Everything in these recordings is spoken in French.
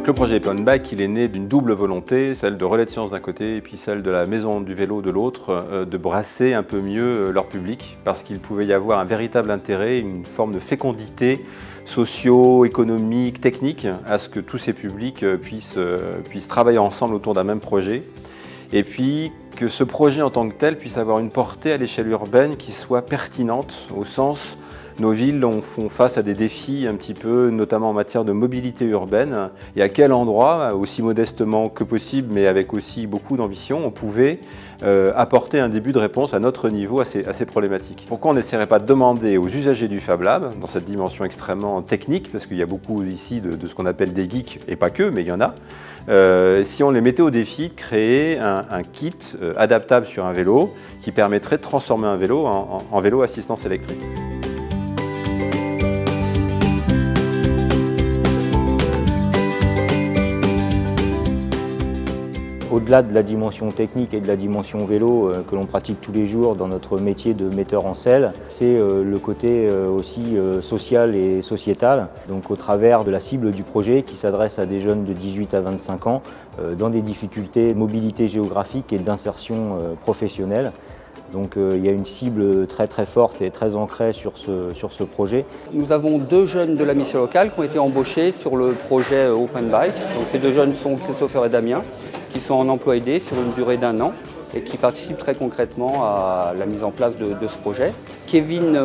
Donc le projet Open Bike, il est né d'une double volonté, celle de Relais de Sciences d'un côté et puis celle de la Maison du Vélo de l'autre, de brasser un peu mieux leur public parce qu'il pouvait y avoir un véritable intérêt, une forme de fécondité socio-économique, technique, à ce que tous ces publics puissent travailler ensemble autour d'un même projet. Et puis que ce projet en tant que tel puisse avoir une portée à l'échelle urbaine qui soit pertinente au sens nos villes font face à des défis un petit peu, notamment en matière de mobilité urbaine. Et à quel endroit, aussi modestement que possible, mais avec aussi beaucoup d'ambition, on pouvait apporter un début de réponse à notre niveau à ces problématiques. Pourquoi on n'essaierait pas de demander aux usagers du Fab Lab, dans cette dimension extrêmement technique, parce qu'il y a beaucoup ici de ce qu'on appelle des geeks, et pas que, mais il y en a, si on les mettait au défi de créer un kit adaptable sur un vélo qui permettrait de transformer un vélo en vélo assistance électrique. Au-delà de la dimension technique et de la dimension vélo que l'on pratique tous les jours dans notre métier de metteur en selle, c'est le côté aussi social et sociétal, donc au travers de la cible du projet qui s'adresse à des jeunes de 18 à 25 ans dans des difficultés de mobilité géographique et d'insertion professionnelle. Donc il y a une cible très forte et très ancrée sur ce projet. Nous avons 2 jeunes de la mission locale qui ont été embauchés sur le projet Open Bike. Donc ces 2 jeunes sont Christopher et Damien, qui sont en emploi aidé sur une durée d'1 an et qui participent très concrètement à la mise en place de ce projet. Kevin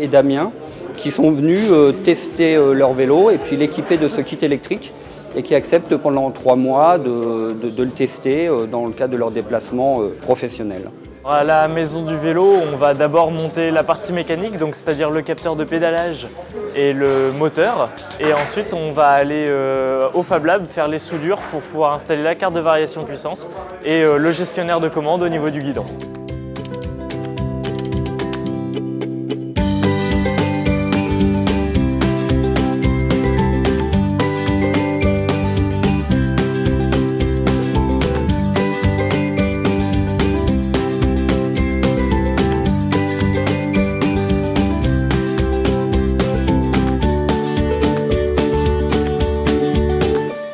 et Damien qui sont venus tester leur vélo et puis l'équiper de ce kit électrique et qui acceptent pendant 3 mois de le tester dans le cadre de leur déplacement professionnel. À la maison du vélo, on va d'abord monter la partie mécanique, donc c'est-à-dire le capteur de pédalage et le moteur. Et ensuite, on va aller au Fab Lab faire les soudures pour pouvoir installer la carte de variation de puissance et le gestionnaire de commande au niveau du guidon.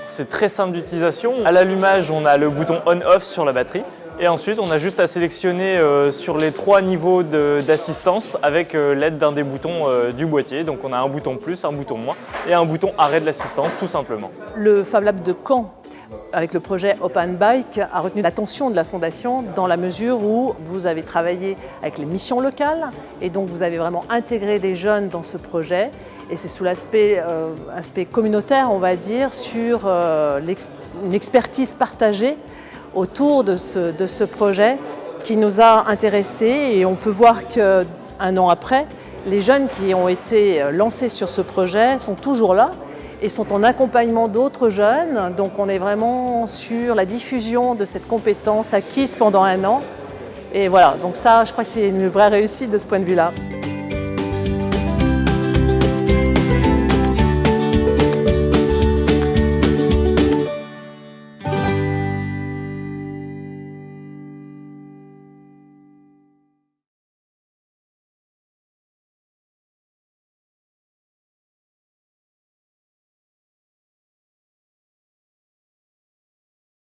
C'est très simple d'utilisation. À l'allumage, on a le bouton on-off sur la batterie. Et ensuite, on a juste à sélectionner sur les 3 niveaux d'assistance avec l'aide d'un des boutons du boîtier. Donc on a un bouton plus, un bouton moins et un bouton arrêt de l'assistance tout simplement. Le Fab Lab de Caen, avec le projet Open Bike, a retenu l'attention de la Fondation dans la mesure où vous avez travaillé avec les missions locales et donc vous avez vraiment intégré des jeunes dans ce projet. Et c'est sous l'aspect communautaire, on va dire, sur une expertise partagée autour de ce projet qui nous a intéressés. Et on peut voir qu'un an après, les jeunes qui ont été lancés sur ce projet sont toujours là et sont en accompagnement d'autres jeunes. Donc on est vraiment sur la diffusion de cette compétence acquise pendant 1 an. Et voilà, donc ça, je crois que c'est une vraie réussite de ce point de vue-là.